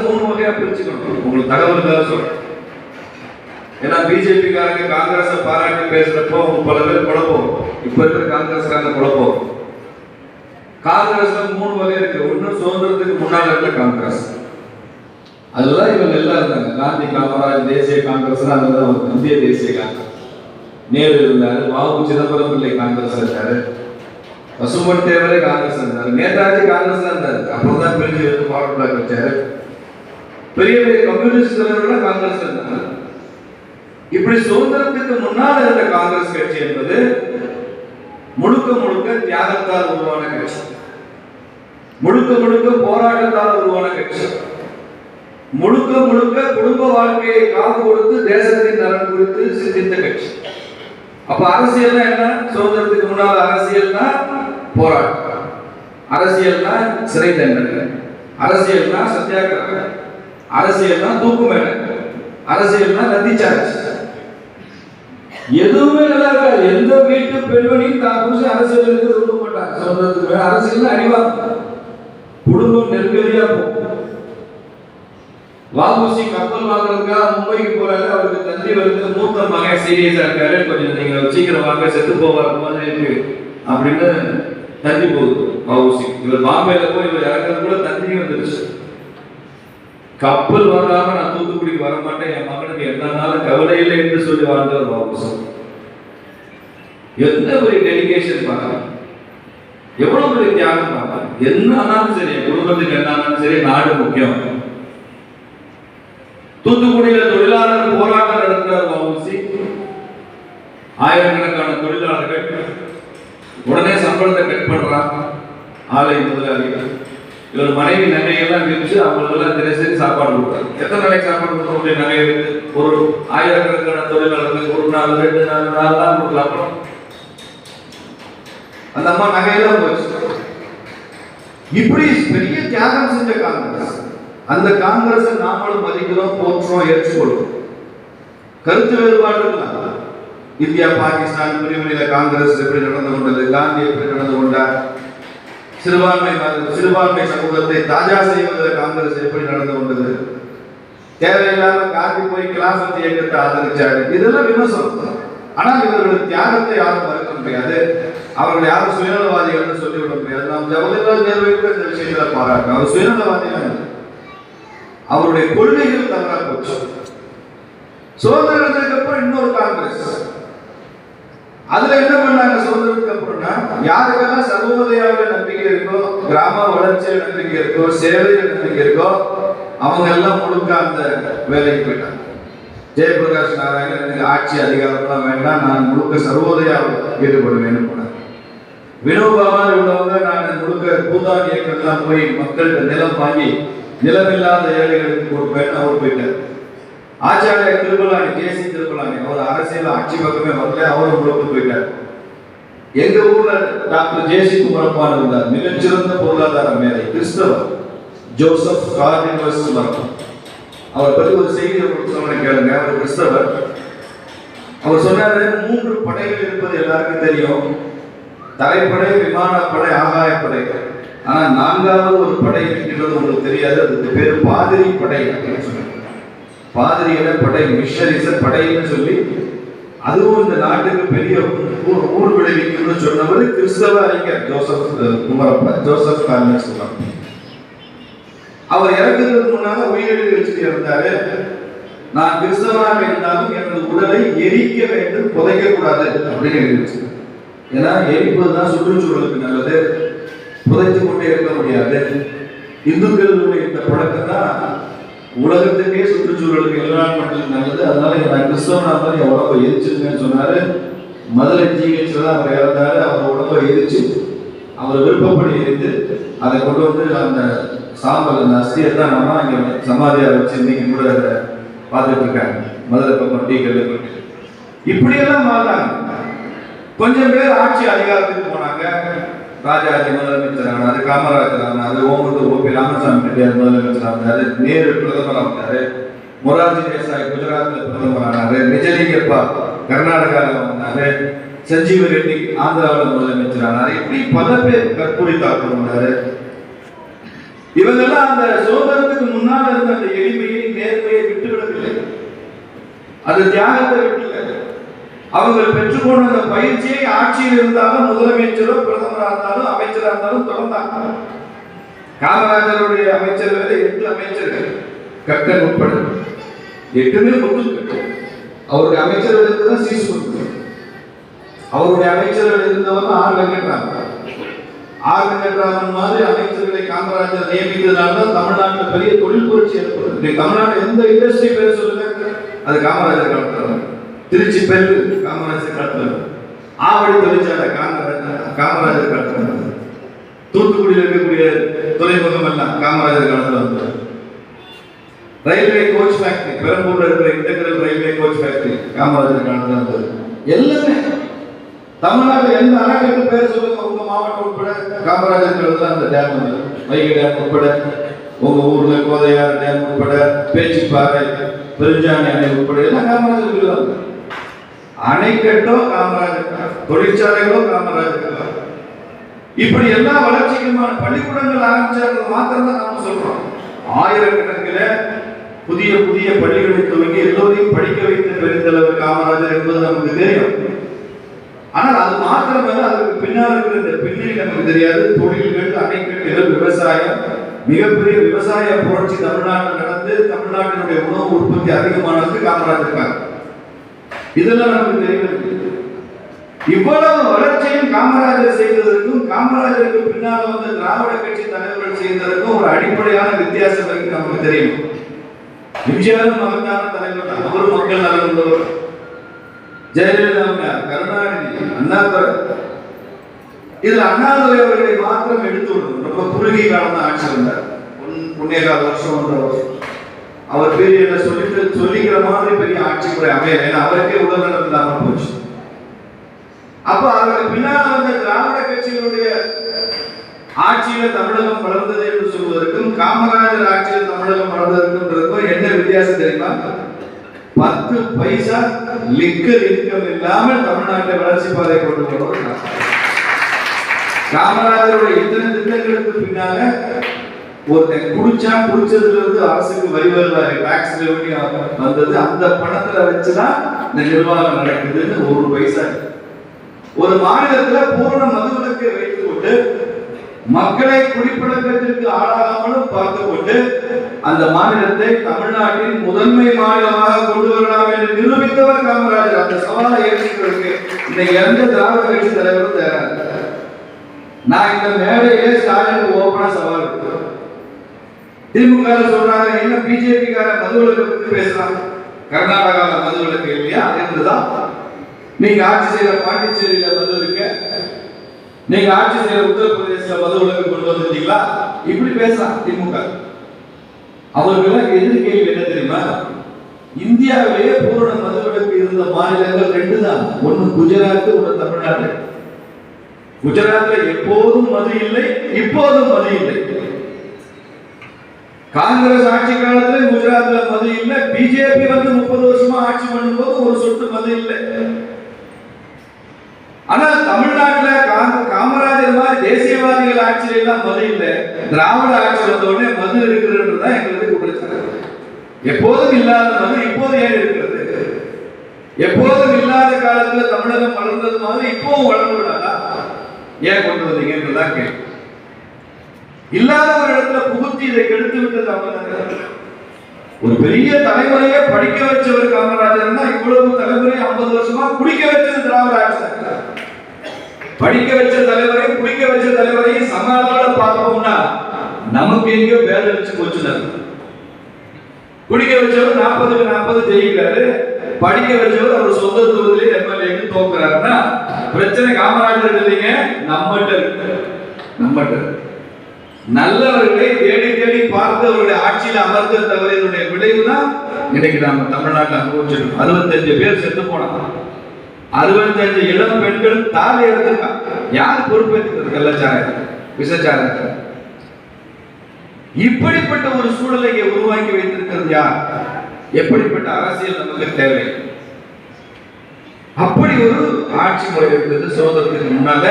மூணு வகையா பிரிச்சுக்கணும். உங்களுக்கு தகவலுக்காக சொல்றேன். ஏன்னா பிஜேபிக்காரங்க காங்கிரஸை பாராட்டி பேசுறப்போ பல பேர் குழப்பம். இப்ப இருக்கிற காங்கிரஸ்காரங்க குழப்பம். காங்கிரஸ்ல மூணு வகை இருக்கு. ஒண்ணு சுதந்திரத்துக்கு முன்னால இருந்த காங்கிரஸ், அதுதான் இவங்க எல்லாம் இருந்தாங்க. காந்தி, காமராஜ், தேசிய காங்கிரஸ், அதுதான் இந்திய தேசிய காங்கிரஸ். நேரு இருந்தாரு, வாவு சிதம்பரம் பிள்ளை காங்கிரஸ் இருந்தாரு, பசும்பொன் தேவரே காங்கிரஸ் இருந்தாரு, நேதாஜி காங்கிரஸ் இருந்தாரு. அப்புறம் தான் பிரிஞ்சு எடுத்து ஃபார்வர்ட் பிளாக் வச்சாரு. பெரிய பெரிய கம்யூனிஸ்ட் தலைவர்கள் காங்கிரஸ் இருந்தாங்க. இப்படி சுதந்திரத்துக்கு முன்னால் இருந்த காங்கிரஸ் கட்சி என்பது முழுக்க முழுக்க தியாகத்தால் உருவான கட்சி, முழுக்க முழுக்க போராட்டத்தால் உருவான கட்சி, முழுக்க முழுக்க குடும்ப வாழ்க்கையை காவு கொடுத்து தேசத்தின் நலன் குறித்து சிந்தித்த கட்சி. அப்ப அரசியல் என்ன? சுதந்திரத்துக்கு முன்னால் அரசியல்னா போராட்டம், அரசியல்னா சிறை தண்டனை, அரசியல்னா சத்தியாகிரகம், அரசியல்னா தூக்கு மேடை, அரசியல்னா நதிச்சார்ஜ். எதுவுமே நல்லா இருக்காது. எந்த வீட்டு பெண்மணியும் தான் புருஷன் அரசியல் இருக்கிறது விரும்ப மாட்டாங்க. சுதந்திரத்துக்கு அரசியல் அறிவாங்க, குடும்பம் நெருக்கடியா போகும். வாபுசி கப்பல் வாங்குறதுக்காக மும்பைக்கு போறாரு. அவருக்கு தந்தி வருது, மூத்த மகன் சீரியஸா இருக்காரு, கொஞ்சம் நீங்க சீக்கிரம் வாங்க, செத்து போவார் அப்படின்னு தந்தி போகுது வாபுசி. இவர் பாம்பேல போய் இவர் இறக்குறது கூட தந்தி வந்துருச்சு. கப்பல் வராம நான் தூத்துக்குடிக்கு வர மாட்டேன், என் மகனுக்கு என்னன்னாலும் கவலை இல்லை என்று சொல்லி வாழ்ந்தவர் வாபுசி. எந்த ஒரு டெடிகேஷன் பார்க்கலாம், எவ்வளவு பெரிய தியாகம் பார்க்கலாம். என்ன ஆனாலும் சரி, குடும்பத்துக்கு என்ன ஆனாலும் சரி, நாடு முக்கியம். தூத்துக்குடியில தொழிலாளர் போராட்டம் நடத்துறார் வாபுசி. ஆயிரக்கணக்கான தொழிலாளர்கள் உடனே சம்பளத்தை கட் பண்றாங்க ஆலை முதலாளிகள். இவர் மனைவி நகையெல்லாம் விரிச்சு அவங்களுக்கெல்லாம் தினசரி சாப்பாடு கொடுக்குறாங்க. எத்தனை நாளைக்கு சாப்பாடு கொடுக்க நகை ஒரு ஆயிரக்கணக்கான தொழிலாளர்களுக்கு ஒரு நாள் 2 நாள் 4 நாள் கொடுக்கலாம். அப்புறம் அந்த அம்மா நகையெல்லாம் போச்சு. இப்படி பெரிய தியாகம் செஞ்ச காங்கிரஸ். அந்த காங்கிரஸை நாமளும் மதிக்கிறோம், போற்றுறோம், ஏற்றுக்கொள்றோம். கருத்து வேறுபாடு இருக்கலாம். இந்தியா பாகிஸ்தான் பிரிவினையில காங்கிரஸ் எப்படி நடந்து கொண்டது, காந்தி எப்படி நடந்து கொண்டார், சிறுபான்மை சமூகத்தை தாஜா செய்வதில் காங்கிரஸ் எப்படி நடந்து கொண்டது, தேவையில்லாம காந்தி போய் கிலாபத் இயக்கத்தை ஆதரிச்சாரு, இதெல்லாம் விமர்சனம். ஆனால் இவர்களுடைய தியாகத்தை யாரும் மறுக்க முடியாது. அவர்கள் யாரும் சுயநலவாதிகள் சொல்லிவிட முடியாது. நாம் ஜவஹர்லால் நேருவுக்கு இந்த விஷயங்களை பாராட்டணும். அவர் சுயநலவாதிகள், அவருடைய கொள்கைகள் தவறா போச்சு. சுதந்திரத்துக்கு அப்புறம் இன்னொரு காங்கிரஸ், அதுல என்ன பண்ணாங்க? சுதந்திரத்துக்கு அப்புறம்னா யாருக்கெல்லாம் சர்வோதயாவில் நம்பிக்கை இருக்கோ, கிராம வளர்ச்சியில் நம்பிக்கை இருக்கோ, சேவையில் நம்பிக்கை இருக்கோ, அவங்க எல்லாம் முழுக்க அந்த வேலைக்கு போயிட்டாங்க. ஜெயபிரகாஷ் நாராயணன் எனக்கு ஆட்சி அதிகாரம்லாம் வேண்டாம், நான் முழுக்க சர்வோதயாவில் ஈடுபடுவேன்னு போனார். வினோபாவா உள்ளவங்க நான் முழுக்க பூதான் இயக்கம்லாம் போய் மக்கள்கிட்ட நிலம் வாங்கி நிலமில்லாத ஏழைகளுக்கு கொடுப்பேன்னு அவர் போயிட்டார். ஆச்சாரிய திருப்பலானி, ஜேசி திருப்பலானி, அவர் அரசியல் ஆட்சி பக்கமே வரல, அவரும் முழுக்க போயிட்டார். எங்க ஊர்ல டாக்டர் ஜேசி குமரப்பான் இருந்தார், மிகச்சிறந்த பொருளாதார மேதை, கிறிஸ்தவர், ஜோசப் கார்டினஸ் மரம். அவரை பற்றி ஒரு செய்தியை சொல்ல கேளுங்க. அவர் கிறிஸ்தவர். அவர் சொன்னாரு, 3 படைகள் இருப்பது எல்லாருக்கும் தெரியும், தரைப்படை, விமானப்படை, ஆகாயப்படை. ஆனா 4வது ஒரு படை இருக்கின்றது உங்களுக்கு தெரியாது, அதுக்கு பேரு பாதிரி படை அப்படின்னு சொன்னாங்க. பாதிரியில படை, மிஷனரிஸ படைன்னு சொல்லி, அதுவும் இந்த நாட்டுக்கு பெரிய ஊர் விளைவிக்கும்னு சொன்னவர் கிறிஸ்தவ அறிஞர் ஜோசப் குமரப்பா, ஜோசப் கார்டினஸ் குமரப்பா. அவர் இறக்குறதுக்கு முன்னால உயிரெழுதி வச்சுட்டு இருந்தாரு, நான் கிறிஸ்தவனாக இருந்தாலும் எனது உடலை எரிக்க வேண்டும், புதைக்க கூடாது அப்படின்னு எழுதிச்சு. ஏன்னா எரிப்பதுதான் சுற்றுச்சூழலுக்கு நல்லது, புதைத்து கொண்டே இருக்க முடியாது. இந்துக்களுடைய இந்த பழக்கம் தான் உலகத்துக்கே சுற்றுச்சூழலுக்கு என்விரான்மெண்டலுக்கு நல்லது. அதனால நான் கிறிஸ்தவனா மாதிரி என் உடம்பை எரிச்சிருக்கேன்னு சொன்னாரு. மதுரை ஜிஹெச்ல தான் அவர் இறந்தாரு. அவர் உடம்பை எரிச்சு, அவர் விருப்பப்படி எரித்து அதை கொண்டு வந்து அந்த சாம்பல், அந்த அஸ்தியை தான் நம்ம இங்க சமாதியா வச்சு இன்னைக்கு கூட அதை பார்த்துட்டு இருக்காங்க. மதுரை பக்கம் டீ கல்லு இப்படியெல்லாம் மாறாங்க. கொஞ்சம் பேர் ஆட்சி அதிகாரத்துக்கு போனாங்க. ராஜாஜி முதலமைச்சர் ஆனாரு, காமராஜர் ஆனாரு, ஓபி ராமசாமி ரெட்டியார் முதலமைச்சர் ஆனாரு, நேரு பிரதமர் ஆனாரு, மொரார்ஜி தேசாய் குஜராத்ல பிரதமர் ஆனாரு, நிஜலிங்கப்பா கர்நாடகாவில் வந்தாரு, சஞ்சீவ ரெட்டி ஆந்திராவில் முதலமைச்சர் ஆனாரு. இப்படி பல பேர் கற்பூரி தாக்கம் வந்தாரு. இவங்கெல்லாம் அந்த சுதந்திரத்துக்கு முன்னால் இருந்த காமராஜர் அந்த எளிமையை நேர்மையை விட்டுவிடவில்லை, அது தியாகத்தை விடல. அவங்க பெற்றுக்கொண்ட அந்த பயிற்சியை ஆட்சியில் இருந்தாலும் முதலமைச்சரோ பிரதமராக இருந்தாலும் அமைச்சராக இருந்தாலும் தொடர்ந்தாங்க. காமராஜருடைய அமைச்சர்கள் 8 அமைச்சர்கள், கக்கன் உட்பட 8மே முத்துக்கள். அவருடைய அமைச்சர்களுக்கு தான் சீசு கொடுத்தார். அவருடைய அமைச்சர்கள் இருந்தவர் ஆர் வெங்கட்ராமன். ஆர் வெங்கட்ராமன் மாதிரி அமைச்சர்களை காமராஜர் நியமித்ததுனால தான் தமிழ்நாட்டில் பெரிய தொழில் புரட்சி ஏற்படுது. தமிழ்நாடு எந்த இண்டஸ்ட்ரி பேர் சொல்லுங்க, அது காமராஜர் காலத்தில். திருச்சி பெரு காமராஜர் காலத்தில், ஆவடி தொழிற்சாலை காமராஜர் காலத்தில், தூத்துக்குடியில் இருக்கக்கூடிய துறைமுகம் எல்லாம் காமராஜர் காலத்தில் வந்தது. ரயில்வே கோச் ஃபேக்டரி, பெரம்பூர்ல இருக்கிற integral railway coach factory Kamarajar காலத்தில் வந்தது. எல்லாமே தமிழ்நாட்டில் எந்த அணைக்கட்டு பேர் சொல்லுங்க, உங்க மாவட்டம் உட்பட காமராஜர் காலத்தில் அந்த டேம் வந்தது. வைகை டேம் உட்பட, உங்க ஊர்ல கோதையார் டேம் உட்பட, பேச்சிப்பாறை, பெருஞ்சாணி அணை உட்பட எல்லாம் காமராஜர் தான். அணைக்கட்டோ காமராஜர், தொழிற்சாலைகளோ காமராஜர். இப்படி எல்லா வளர்ச்சிக்குமான பள்ளிக்கூடங்கள் ஆரம்பிச்சாங்க மாத்திரம் தான் நாம சொல்றோம். ஆயிரக்கணக்கில் புதிய புதிய பள்ளிகளை துவங்கி எல்லோரையும் படிக்க வைத்த பெருந்தலைவர் காமராஜர் என்பது நமக்கு தெரியும். ஆனால் அது மாத்திரமல்ல, அதற்கு பின்னால் இருக்கிற இந்த பின்னணி நமக்கு தெரியாது. தொழில்கள், அணைக்கட்டுகள், விவசாயம், மிகப்பெரிய விவசாய புரட்சி தமிழ்நாட்டில் நடந்து தமிழ்நாட்டினுடைய உணவு உற்பத்தி அதிகமானது காமராஜர். இதெல்லாம் நமக்கு தெரியவில்லை. இவ்வளவு வளர்ச்சியும் காமராஜர் செய்ததற்கும் காமராஜருக்கு பின்னால் வந்த திராவிட கட்சி தலைவர்கள் செய்ததற்கும் ஒரு அடிப்படையான வித்தியாசம் இருக்கு நமக்கு தெரியும். எம்ஜிஆர் மகத்தான தலைவர், அவரும் மக்கள் நலன் உள்ளவர். ஜெயலலிதா, கருணாநிதி, அண்ணாதுரை. இதுல அண்ணாதுரை அவர்களை மாத்திரம் எடுத்து விடணும். ரொம்ப குறுகிய காலம் தான் ஆட்சி இருந்தார், 1.25 வருஷம் 1.5 வருஷம். அவர் பெரிய சொல்லிக்கிற மாதிரி பெரிய ஆட்சி முறை அமையல, ஏன்னா அவருக்கே உடல்நலம் இல்லாமல் போச்சு. அப்ப அவருக்கு பின்னால் வந்த திராவிட கட்சிகளுடைய ஆட்சியில தமிழகம் வளர்ந்தது என்று சொல்வதற்கும் காமராஜர் ஆட்சியில் தமிழகம் வளர்ந்ததற்கும் என்ன வித்தியாசம் தெரியுமா? 10 பைசா லிக்கர் இன்கம் இல்லாமல் தமிழ்நாட்டை வளர்ச்சி பாதை கொண்டு வருவது காமராஜருடைய இத்தனை திட்டங்களுக்கு பின்னால ஒருத்தன் குடிச்சதுல இருந்து அரசுக்கு வரி வருவாய், டாக்ஸ் ரெவன்யூ வந்தது. அந்த பணத்துல வச்சுதான் இந்த நிர்வாகம் நடக்குதுன்னு 1 பைசா. ஒரு மாநிலத்துல பூரண மதுவிலக்கை வைத்துக் கொண்டு மக்களை குடிப்பழக்கத்திற்கு ஆளாகாமலும் பார்த்துக் கொண்டு அந்த மாநிலத்தை தமிழ்நாட்டின் முதன்மை மாநிலமாக கொண்டு வரலாம் என்று நிரூபித்தவர் காமராஜர். அந்த சவாலை ஏற்றுக்கிறதுக்கு இன்னைக்கு எந்த திராவிட கட்சி தலைவரும் தயாராக. நான் இந்த மேடையிலே ஸ்டாலினுக்கு ஓபனா சவால் இருக்கிறேன். திமுக சொல்றாங்க, என்ன பிஜேபி கார மதுவிலக்கை பற்றி பேசுறாங்க. கர்நாடகாவில் மதுவிலக்கு இல்லையா இருந்துதான். நீங்க ஆட்சி செய்யற பாண்டிச்சேரியில மதுவிலக்கு, நீங்க ஆட்சி செய்யற உத்தரப்பிரதேச மதுவிலக்கு கொண்டு வந்துட்டீங்களா? இப்படி பேசலாம் திமுக. அவர்களுக்கு எதிர்கேள்வி என்ன தெரியுமா? இந்தியாவிலேயே பூரண மதுவிலக்கு இருந்த மாநிலங்கள் 2 தான். ஒன்னு குஜராத், ஒன்னு தமிழ்நாடு. குஜராத்ல எப்போதும் மது இல்லை, இப்போதும் மது இல்லை. காங்கிரஸ் ஆட்சி காலத்துல குஜராத்ல மது இல்லை. பிஜேபி வந்து 30 வருஷமா ஆட்சி பண்ணும்போது ஒரு சொட்டு மது இல்லை. ஆனால் தமிழ்நாட்டில் காமராஜர் மாதிரி தேசியவாதிகள் ஆட்சியில எல்லாம் மது இல்லை. திராவிட ஆட்சி வந்த உடனே மது இருக்கிறதுதான் எங்களுக்கு குற்றச்சாட்டு. எப்போதும் இல்லாத மது இப்போது ஏன் இருக்கிறது? எப்போதும் இல்லாத காலத்துல தமிழகம் வளர்ந்தது மாதிரி இப்பவும் வளர்ந்து விடாதா? ஏன் கொண்டு வந்தீங்கன்றதான் கேள்வி. இல்லாத ஒரு இடத்துல புகுத்தி இதை கெடுத்து விட்டது அவங்க. ஒரு பெரிய தலைமுறையை படிக்க வச்சவர் காமராஜர் தான். இவ்வளவு தலைமுறை 50 வருஷமா குடிக்க வச்சது திராவிட ஆட்சி. படிக்க வச்ச தலைவரை குடிக்க வச்ச தலைவரையும் சமாளோட பார்த்தோம்னா நமக்கு எங்கேயோ வேலை வச்சு போச்சு. குடிக்க வச்சவர் 40க்கு 40 ஜெயிக்கிறாரு, படிக்க வச்சவர் அவர் சொந்த தொகுதியிலே எம்எல்ஏக்கு தோக்குறாருன்னா பிரச்சனை காமராஜர் இல்லைங்க, நம்மகிட்ட இருக்கு. நம்மகிட்ட நல்லவர்களை தேடி தேடி பார்த்து அவருடைய ஆட்சியில் அமர்ந்த தவறினுடைய விளைவு தான் இன்னைக்கு நாம தமிழ்நாட்டில் அனுபவிச்சிருக்கோம். 65 பேர் செத்து போனாங்க. 65 இளம் பெண்கள் தாலி எடுத்திருக்காங்க. யார் பொறுப்பேற்கிறது? கள்ளச்சாராயம், விஷச்சாராயம். இப்படிப்பட்ட ஒரு சூழலை உருவாக்கி வைத்திருக்கிறது யார்? எப்படிப்பட்ட அரசியல் நமக்கு தேவை? அப்படி ஒரு ஆட்சி முறை இருந்தது சுதந்திரத்துக்கு முன்னால.